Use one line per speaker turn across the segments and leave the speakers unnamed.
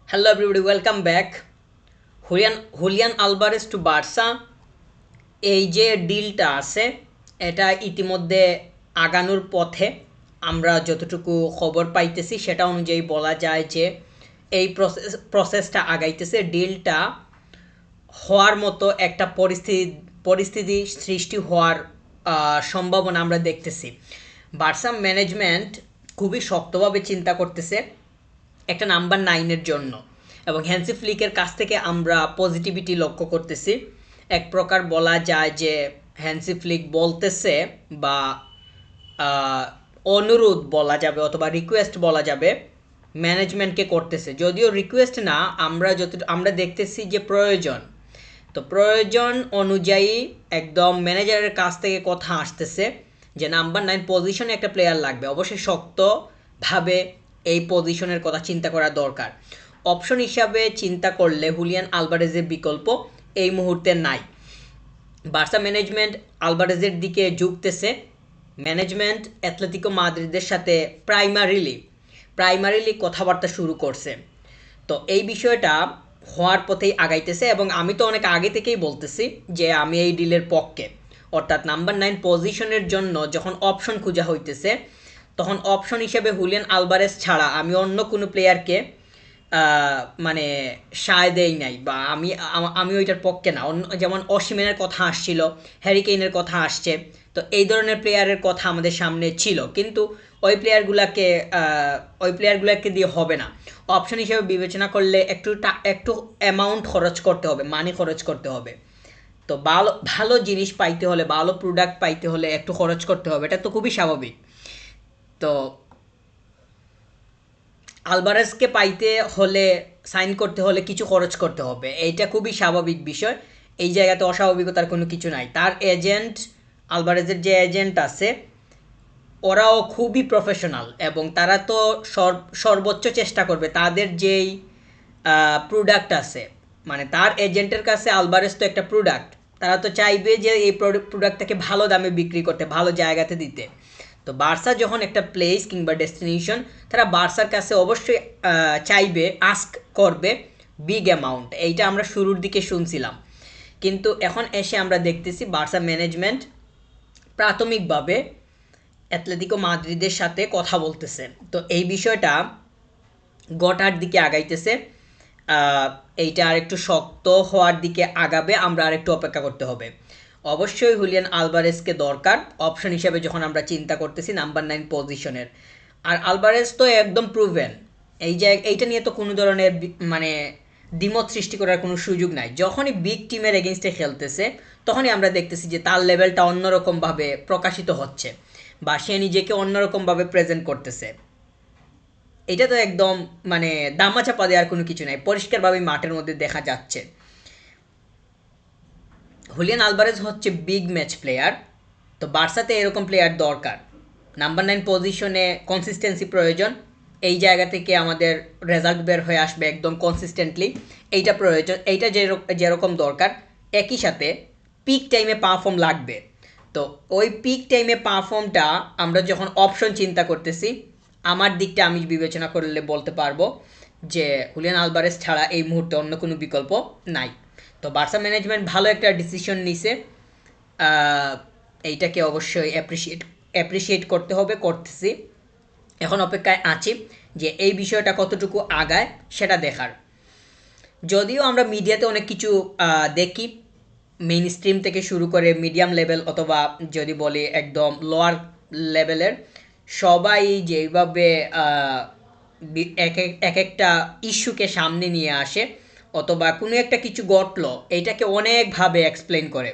Hello everybody, welcome back. Julian Alvarez to Barca, এই যে ডিলটা আছে এটা ইতিমধ্যে আগানোর পথে। আমরা যতটুকু খবর পাইতেছি সেটা অনুযায়ী বলা যায় যে এই প্রসেসটা আগাইতেছে। ডিলটা হওয়ার মতো একটা পরিস্থিতি সৃষ্টি হওয়ার সম্ভাবনা আমরা দেখতেছি। বার্সা ম্যানেজমেন্ট খুবই শক্তভাবে চিন্তা করতেছে একটা নাম্বার নাইনের জন্য, এবং হ্যান্সি ফ্লিকের কাছ থেকে আমরা পজিটিভিটি লক্ষ্য করতেছি। এক প্রকার বলা যায় যে হ্যান্সি ফ্লিক বলতেছে বা আহ, অনুরোধ বলা যাবে অথবা রিকোয়েস্ট বলা যাবে ম্যানেজমেন্টকে করতেছে, যদিও রিকোয়েস্ট না, আমরা দেখতেছি যে প্রয়োজন। তো প্রয়োজন অনুযায়ী একদম ম্যানেজারের কাছ থেকে কথা আসতেছে যে নাম্বার নাইন পজিশনে একটা প্লেয়ার লাগবে, অবশ্যই শক্তভাবে এই পজিশনের কথা চিন্তা করা দরকার। অপশন হিসাবে চিন্তা করলে হুলিয়ান আলভারেজের বিকল্প এই মুহূর্তে নাই। বার্সা ম্যানেজমেন্ট আলভারেজের দিকে ঝুঁকতেছে। ম্যানেজমেন্ট অ্যাথলেটিকো মাদ্রিদের সাথে প্রাইমারিলি কথাবার্তা শুরু করছে। তো এই বিষয়টা হওয়ার পথেই আগাইতেছে, এবং আমি তো অনেক আগে থেকেই বলতেছি যে আমি এই ডিলের পক্ষে। অর্থাৎ নাম্বার নাইন পজিশনের জন্য যখন অপশন খোঁজা হইতেছে, তখন অপশন হিসেবে হুলিয়ান আলভারেজ ছাড়া আমি অন্য কোনো প্লেয়ারকে মানে সায় দেই নাই, বা আমি ওইটার পক্ষে না। অন্য যেমন অসিমেনের কথা আসছিল, হ্যারি কেইনের কথা আসছে, তো এই ধরনের প্লেয়ারের কথা আমাদের সামনে ছিল, কিন্তু ওই প্লেয়ারগুলোকে দিয়ে হবে না। অপশন হিসেবে বিবেচনা করলে একটু অ্যামাউন্ট খরচ করতে হবে, মানি খরচ করতে হবে। তো ভালো ভালো জিনিস পাইতে হলে, ভালো প্রোডাক্ট পাইতে হলে একটু খরচ করতে হবে, এটা তো খুবই স্বাভাবিক। তো আলভারেজকে পাইতে হলে, সাইন করতে হলে কিছু খরচ করতে হবে, এইটা খুবই স্বাভাবিক বিষয়। এই জায়গাতে অস্বাভাবিকতার কোনো কিছু নাই। তার এজেন্ট, আলভারেজের যে এজেন্ট আছে, ওরাও খুবই প্রফেশনাল, এবং তারা তো সর্বোচ্চ চেষ্টা করবে তাদের যেই প্রোডাক্ট আছে, মানে তার এজেন্টের কাছে আলভারেজ তো একটা প্রোডাক্ট, তারা তো চাইবে যে এই প্রোডাক্টটাকে ভালো দামে বিক্রি করতে, ভালো জায়গাতে দিতে। তো বার্সা যখন একটা প্লেস কিংবা ডেস্টিনেশন, তারা বার্সার কাছে অবশ্যই চাইবে, আস্ক করবে বিগ অ্যামাউন্ট। এইটা আমরা শুরুর দিকে শুনছিলাম, কিন্তু এখন এসে আমরা দেখতেছি বার্সা ম্যানেজমেন্ট প্রাথমিকভাবে অ্যাথলেটিকো মাদ্রিদের সাথে কথা বলতেছে। তো এই বিষয়টা গটার দিকে আগাইতেছে। আহ, এইটা আরেকটু শক্ত হওয়ার দিকে আগাবে, আমরা আরেকটু অপেক্ষা করতে হবে। অবশ্যই হুলিয়ান আলভারেজকে দরকার অপশন হিসেবে যখন আমরা চিন্তা করতেছি নাম্বার নাইন পজিশনের। আর আলভারেজ তো একদম প্রুভেন। এইটা নিয়ে তো কোনো ধরনের মানে দ্বিমত সৃষ্টি করার কোনো সুযোগ নাই। যখনই বিগ টিমের এগেনস্টে খেলতেছে, তখনই আমরা দেখতেছি যে তার লেভেলটা অন্যরকমভাবে প্রকাশিত হচ্ছে, বা সে নিজেকে অন্যরকমভাবে প্রেজেন্ট করতেছে। এটা তো একদম মানে দামাচাপা দেওয়ার কোনো কিছু নাই, পরিষ্কারভাবে মাঠের মধ্যে দেখা যাচ্ছে। হুলিয়ান আলভারেজ হচ্ছে বিগ ম্যাচ প্লেয়ার। তো বার্সাতে এরকম প্লেয়ার দরকার। নাম্বার নাইন পজিশনে কনসিস্টেন্সি প্রয়োজন। এই জায়গা থেকে আমাদের রেজাল্ট বের হয়ে আসবে একদম কনসিস্টেন্টলি, এইটা প্রয়োজন, এইটা যেরকম দরকার। একই সাথে পিক টাইমে পারফর্ম লাগবে। তো ওই পিক টাইমে পারফর্মটা আমরা যখন অপশন চিন্তা করতেছি, আমার দিকটা আমি বিবেচনা করলে বলতে পারবো যে হুলিয়ান আলভারেজ ছাড়া এই মুহূর্তে অন্য কোনো বিকল্প নাই। তো বার্সা ম্যানেজমেন্ট ভালো একটা ডিসিশন নিছে। আহ, এইটাকে অবশ্যই অ্যাপ্রিসিয়েট করতে হবে, করতেছি। এখন অপেক্ষায় আছি যে এই বিষয়টা কতটুকু আগায় সেটা দেখার। যদিও আমরা মিডিয়াতে অনেক কিছু দেখি, মেইন স্ট্রিম থেকে শুরু করে মিডিয়াম লেভেল, অথবা যদি বলি একদম লোয়ার লেভেলের, সবাই যেভাবে এক একটা ইস্যুকে সামনে নিয়ে আসে, অথবা কোনো একটা কিছু ঘটলো এইটাকে অনেকভাবে এক্সপ্লেন করে,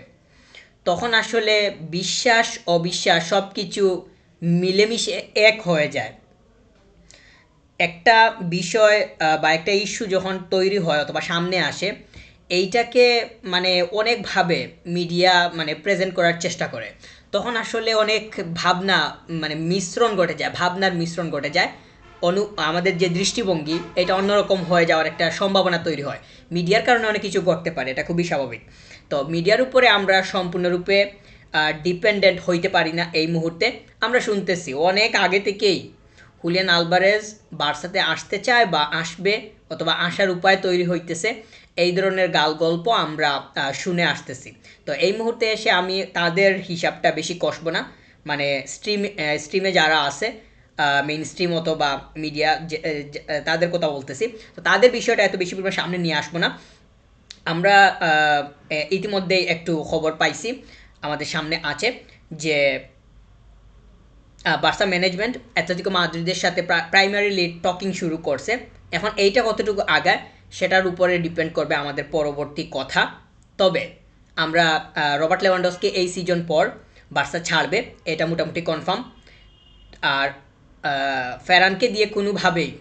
তখন আসলে বিশ্বাস অবিশ্বাস সব কিছু মিলেমিশে এক হয়ে যায়। একটা বিষয় বা একটা ইস্যু যখন তৈরি হয় অথবা সামনে আসে, এইটাকে মানে অনেকভাবে মিডিয়া মানে প্রেজেন্ট করার চেষ্টা করে, তখন আসলে অনেক ভাবনা মানে মিশ্রণ ঘটে যায়, ভাবনার মিশ্রণ ঘটে যায়। আমাদের যে দৃষ্টিভঙ্গি এটা অন্যরকম হয়ে যাওয়ার একটা সম্ভাবনা তৈরি হয়। মিডিয়ার কারণে অনেক কিছু ঘটতে পারে, এটা খুবই স্বাভাবিক। তো মিডিয়ার উপরে আমরা সম্পূর্ণরূপে ডিপেন্ডেন্ট হইতে পারি না এই মুহূর্তে। আমরা শুনতেছি অনেক আগে থেকেই হুলিয়ান আলভারেজ বার্সাতে আসতে চায় বা আসবে অথবা আসার উপায় তৈরি হইতেছে, এই ধরনের গাল গল্প আমরা শুনে আসতেছি। তো এই মুহূর্তে এসে আমি তাদের হিসাবটা বেশি কষবো না, মানে স্ট্রিমে যারা আছে মেইন স্ট্রিম অথবা মিডিয়া তাদের কথা বলতেছি, তো তাদের বিষয়টা এত বেশি পরিমাণ সামনে নিয়ে আসবো না। আমরা ইতিমধ্যেই একটু খবর পাইছি আমাদের সামনে আছে যে বার্সা ম্যানেজমেন্ট অ্যাটলেটিকো মাদ্রিদের সাথে প্রাইমারিলি টকিং শুরু করছে। এখন এইটা কতটুকু আগায় সেটার উপরে ডিপেন্ড করবে আমাদের পরবর্তী কথা। তবে আমরা রবার্ট লেভানডস্কি এই সিজন পর বার্সা ছাড়বে, এটা মোটামুটি কনফার্ম। আর ফেরানকে দিয়ে কোনোভাবেই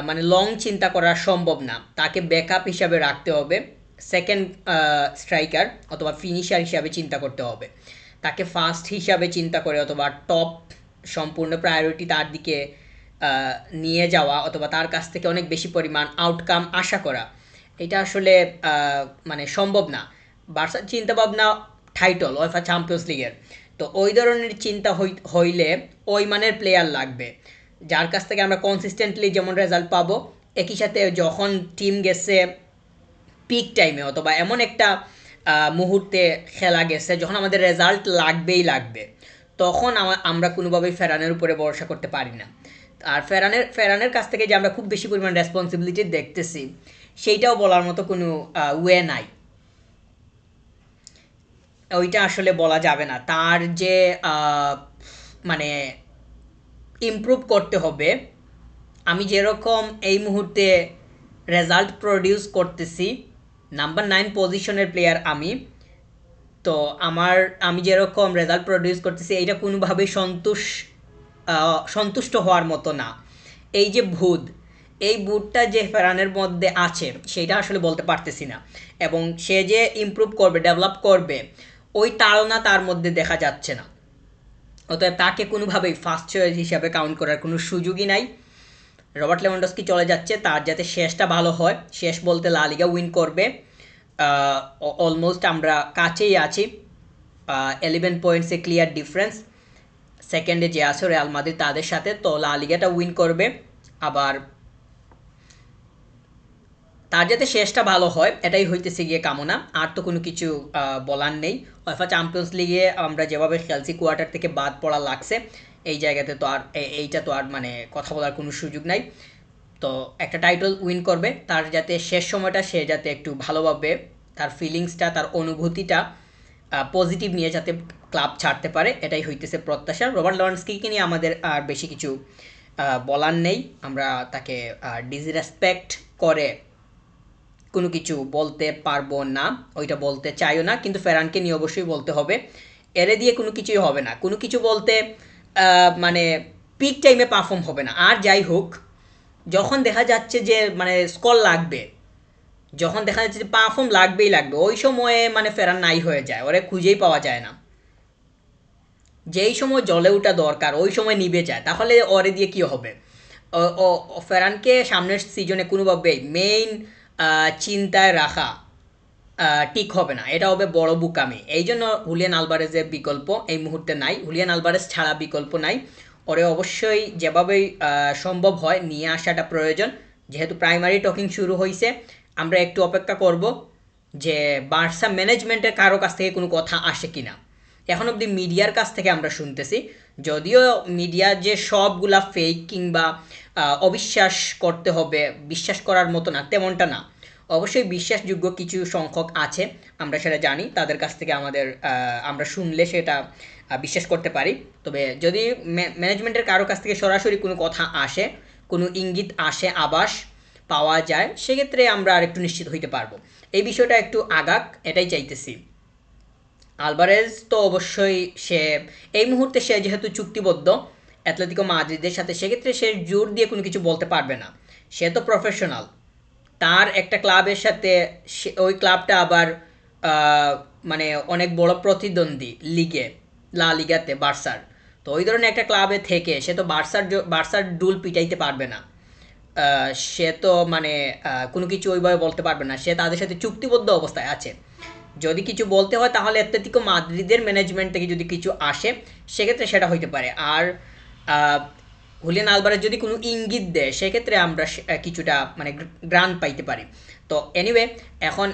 মানে লং চিন্তা করা সম্ভব না, তাকে ব্যাকআপ হিসাবে রাখতে হবে, সেকেন্ড স্ট্রাইকার অথবা ফিনিশার হিসাবে চিন্তা করতে হবে। তাকে ফার্স্ট হিসাবে চিন্তা করে অথবা টপ সম্পূর্ণ প্রায়োরিটি তার দিকে নিয়ে যাওয়া অথবা তার কাছ থেকে অনেক বেশি পরিমাণ আউটকাম আশা করা, এটা আসলে মানে সম্ভব না। বার্সার চিন্তাভাবনা টাইটল ওয়েফা চ্যাম্পিয়ন্স লিগের, তো ওই ধরনের চিন্তা হইলে ওই মানের প্লেয়ার লাগবে যার কাছ থেকে আমরা কনসিস্টেন্টলি যেমন রেজাল্ট পাবো, একই সাথে যখন টিম গেছে পিক টাইমে অথবা এমন একটা মুহূর্তে খেলা গেছে যখন আমাদের রেজাল্ট লাগবেই লাগবে, তখন আমরা কোনোভাবেই ফেরানের উপরে ভরসা করতে পারি না। আর ফেরানের কাছ থেকে যে আমরা খুব বেশি পরিমাণ রেসপন্সিবিলিটি দেখতেছি, সেইটাও বলার মতো কোনো ওয়ে নাই। ওইটা আসলে বলা যাবে না। তার যে মানে ইমপ্রুভ করতে হবে, আমি যেরকম এই মুহূর্তে রেজাল্ট প্রডিউস করতেছি, নাম্বার 9 পজিশনের প্লেয়ার আমি, তো আমি যেরকম রেজাল্ট প্রডিউস করতেছি এইটা কোনোভাবেই সন্তুষ্ট হওয়ার মতো না। এই যে এই ভূতটা যে ফেরানের মধ্যে আছে সেটা আসলে বলতে পারতেছি না, এবং সে যে ইমপ্রুভ করবে ডেভেলপ করবে ওই তাড়না তার মধ্যে দেখা যাচ্ছে না। অতএব তাকে কোনোভাবেই ফার্স্ট চয়েস হিসাবে কাউন্ট করার কোনো সুযোগই নাই। রবার্ট লেভানডস্কি চলে যাচ্ছে, তার যাতে শেষটা ভালো হয়, শেষ বলতে লা লিগা উইন করবে, অলমোস্ট আমরা কাছেই আছি, 11 পয়েন্টসে ক্লিয়ার ডিফারেন্স, সেকেন্ডে যে আছে রিয়াল মাদ্রিদ তাদের সাথে, তো লা লিগাটা উইন করবে। আবার তার যাতে শেষটা ভালো হয় এটাই হইতেছে গিয়ে কামনা, আর তো কোনো কিছু বলার নেই। উয়েফা চ্যাম্পিয়ন্স লিগে আমরা যেভাবে খেলছি কোয়ার্টার থেকে বাদ পড়া লাগছে, এই জায়গাতে তো আর এইটা তো আর মানে কথা বলার কোনো সুযোগ নাই। তো একটা টাইটল উইন করবে, তার যাতে শেষ সময়টা সে যাতে একটু ভালোভাবে তার ফিলিংসটা তার অনুভূতিটা পজিটিভ নিয়ে যাতে ক্লাব ছাড়তে পারে, এটাই হইতেছে প্রত্যাশা। রবার্ট লেভানডস্কিকে নিয়ে আমাদের আর বেশি কিছু বলার নেই, আমরা তাকে ডিসরেসপেক্ট করে কোনো কিছু বলতে পারবো না, ওইটা বলতে চাইও না, কিন্তু ফেরানকে নিয়ে অবশ্যই বলতে হবে। এরে দিয়ে কোনো কিছুই হবে না, কোনো কিছু বলতে মানে পিক টাইমে পারফর্ম হবে না। আর যাই হোক, যখন দেখা যাচ্ছে যে মানে স্কোর লাগবে, যখন দেখা যাচ্ছে যে পারফর্ম লাগবেই লাগবে, ওই সময়ে মানে ফেরান নাই হয়ে যায়, ওরে খুঁজেই পাওয়া যায় না। যেই সময় জ্বলে ওঠা দরকার ওই সময় নিভে যায়, তাহলে ওরে দিয়ে কী হবে? ফেরানকে সামনের সিজনে কোনোভাবেই মেইন চিন্তায় রাখা ঠিক হবে না, এটা হবে বড় বুকামি। এই জন্য হুলিয়ান আলভারেজের বিকল্প এই মুহূর্তে নাই, হুলিয়ান আলভারেজ ছাড়া বিকল্প নাই, ওরে অবশ্যই যেভাবেই সম্ভব হয় নিয়ে আসাটা প্রয়োজন। যেহেতু প্রাইমারি টকিং শুরু হয়েছে, আমরা একটু অপেক্ষা করব যে বার্সা ম্যানেজমেন্টের কারো কাছ থেকে কোনো কথা আসে কিনা। এখন অবধি মিডিয়ার কাছ থেকে আমরা শুনতেছি, যদিও মিডিয়া যে সবগুলা ফেক কিংবা অবিশ্বাস করতে হবে, বিশ্বাস করার মতো না তেমনটা না, অবশ্যই বিশ্বাসযোগ্য কিছু সংখ্যক আছে, আমরা সেটা জানি, তাদের কাছ থেকে আমরা শুনলে সেটা বিশ্বাস করতে পারি। তবে যদি ম্যানেজমেন্টের কারো কাছ থেকে সরাসরি কোনো কথা আসে, কোনো ইঙ্গিত আসে, আভাস পাওয়া যায়, সেক্ষেত্রে আমরা আরেকটু নিশ্চিত হইতে পারবো। এই বিষয়টা একটু আগাক, এটাই চাইতেছি। আলভারেজ তো অবশ্যই সে এই মুহূর্তে সে যেহেতু চুক্তিবদ্ধ অ্যাটলেটিকো মাদ্রিদের সাথে, সেক্ষেত্রে সে জোর দিয়ে কোনো কিছু বলতে পারবে না, সে তো প্রফেশনাল। তার একটা ক্লাবের সাথে ওই ক্লাবটা আবার মানে অনেক বড় প্রতিদ্বন্দ্বী লিগে, লা লিগাতে বার্সার, তো ওই ধরনের একটা ক্লাবে থেকে সে তো বার্সার ডুল পিটাইতে পারবে না। সে তো মানে কোনো কিছু ওইভাবে বলতে পারবে না, সে তাদের সাথে চুক্তিবদ্ধ অবস্থায় আছে। যদি কিছু বলতে হয় তাহলে অ্যাটলেটিকো মাদ্রিদের ম্যানেজমেন্ট থেকে যদি কিছু আসে সেক্ষেত্রে সেটা হইতে পারে। আর হুলিয়ান আলভারেজ যদি কোনো ইঙ্গিত দেয় সেক্ষেত্রে আমরা কিছুটা মানে গ্রান্ট পাইতে পারি। তো এনিওয়ে এখন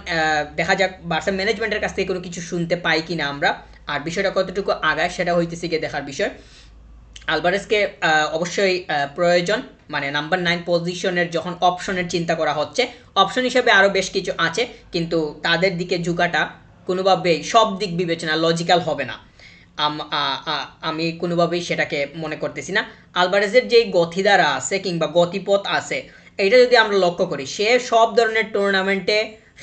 দেখা যাক বার্সা ম্যানেজমেন্টের কাছ থেকে কোনো কিছু শুনতে পাই কি না আমরা, আর বিষয়টা কতটুকু আগায় সেটা হইতেছে গিয়ে দেখার বিষয়। আলভারেজকে অবশ্যই প্রয়োজন, মানে নাম্বার 9 পজিশনের যখন অপশনের চিন্তা করা হচ্ছে, অপশন হিসেবে আরও বেশ কিছু আছে, কিন্তু তাদের দিকে ঝুঁকাটা কোনোভাবেই সব দিক বিবেচনা লজিক্যাল হবে না। আমি কোনোভাবেই সেটাকে মনে করতেছি না। আলভারেজের যেই গতিধারা আছে কিংবা গতিপথ আছে, এইটা যদি আমরা লক্ষ্য করি, সে সব ধরনের টুর্নামেন্টে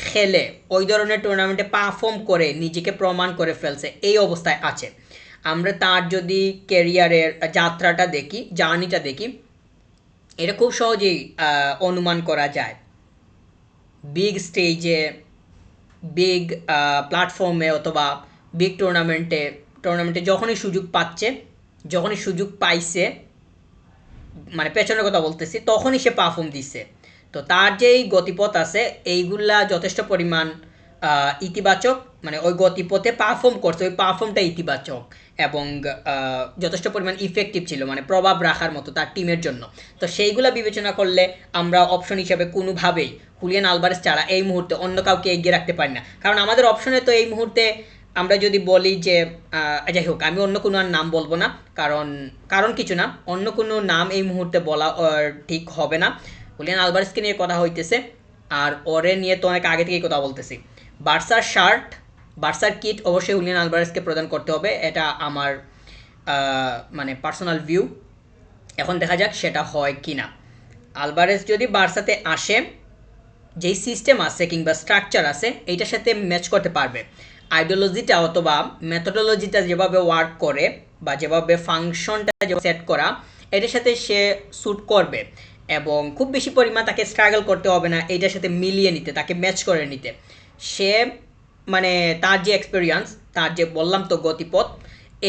খেলে, ওই ধরনের টুর্নামেন্টে পারফর্ম করে নিজেকে প্রমাণ করে ফেলছে, এই অবস্থায় আছে। আমরা তার যদি ক্যারিয়ারের যাত্রাটা দেখি, জার্নিটা দেখি, এটা খুব সহজেই অনুমান করা যায়। বিগ স্টেজে, বিগ প্ল্যাটফর্মে অথবা বিগ টুর্নামেন্টে যখনই সুযোগ পাচ্ছে, যখনই সুযোগ পাইছে, মানে পেছনের কথা বলতেছি, তখনই সে পারফর্ম দিচ্ছে। তো তার যেই গতিপথ আছে এইগুলা যথেষ্ট পরিমাণ ইতিবাচক, মানে ওই গতিপথে পারফর্ম করছে, ওই পারফর্মটা ইতিবাচক এবং যথেষ্ট পরিমাণ ইফেক্টিভ ছিল, মানে প্রভাব রাখার মতো তার টিমের জন্য। তো সেইগুলা বিবেচনা করলে আমরা অপশন হিসাবে কোনোভাবেই হুলিয়ান আলভারেজ ছাড়া এই মুহূর্তে অন্য কাউকে এগিয়ে রাখতে পারি না। কারণ আমাদের অপশনে তো এই মুহূর্তে আমরা যদি বলি যে যাই হোক, আমি অন্য কোনো আর নাম বলবো না, কারণ কিছু না, অন্য কোনো নাম এই মুহূর্তে বলা ঠিক হবে না। হুলিয়ান আলভারেজকে নিয়ে কথা হইতেছে, আর ওরে নিয়ে তো অনেক আগে থেকেই কথা বলতেছি। বার্সার শার্ট, বার্সার কিট অবশ্যই হুলিয়ান আলভারেজকে প্রদান করতে হবে, এটা আমার মানে পার্সোনাল ভিউ। এখন দেখা যাক সেটা হয় কি না। আলভারেজ যদি বার্সাতে আসে, যেই সিস্টেম আছে কিংবা স্ট্রাকচার আছে এইটার সাথে ম্যাচ করতে পারবে, আইডিওলজিটা অথবা মেথোডোলজিটা যেভাবে ওয়ার্ক করে বা যেভাবে ফাংশনটা যেভাবে সেট করা, এটার সাথে সে স্যুট করবে এবং খুব বেশি পরিমাণ তাকে স্ট্রাগল করতে হবে না এইটার সাথে মিলিয়ে নিতে, তাকে ম্যাচ করে নিতে। সে মানে তার যে এক্সপিরিয়েন্স, তার যে বললাম তো গতিপথ,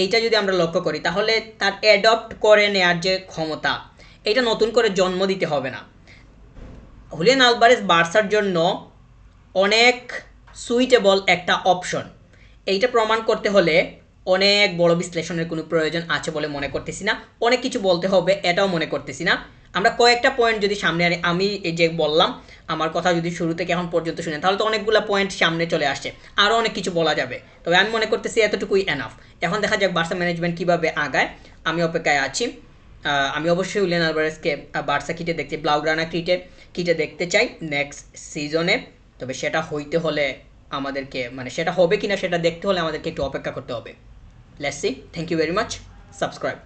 এইটা যদি আমরা লক্ষ্য করি তাহলে তার অ্যাডপ্ট করে নেওয়ার যে ক্ষমতা, এটা নতুন করে জন্ম দিতে হবে না। হুলিয়ান আলভারেজ বার্সার জন্য অনেক সুইটেবল একটা অপশন, এইটা প্রমাণ করতে হলে অনেক বড় বিশ্লেষণের কোনো প্রয়োজন আছে বলে মনে করতেছি না, অনেক কিছু বলতে হবে এটাও মনে করতেছি না। আমরা কয়েকটা পয়েন্ট যদি সামনে আনি, আমি এই যে বললাম আমার কথা যদি শুরু থেকে এখন পর্যন্ত শুনেন তাহলে তো অনেকগুলো পয়েন্ট সামনে চলে আসছে, আরও অনেক কিছু বলা যাবে, তবে আমি মনে করতেছি এতটুকুই এনাফ। এখন দেখা যাক বার্সা ম্যানেজমেন্ট কীভাবে আগায়, আমি অপেক্ষায় আছি। আমি অবশ্যই হুলিয়ান আলভারেজকে বার্সা কিটে দেখতে, ব্লাউগ্রানা কিটে দেখতে চাই নেক্সট সিজনে, তবে সেটা হইতে হলে আমাদেরকে, মানে সেটা হবে কিনা সেটা দেখতে হলে আমাদেরকে একটু অপেক্ষা করতে হবে। Let's see. Thank you very much. Subscribe.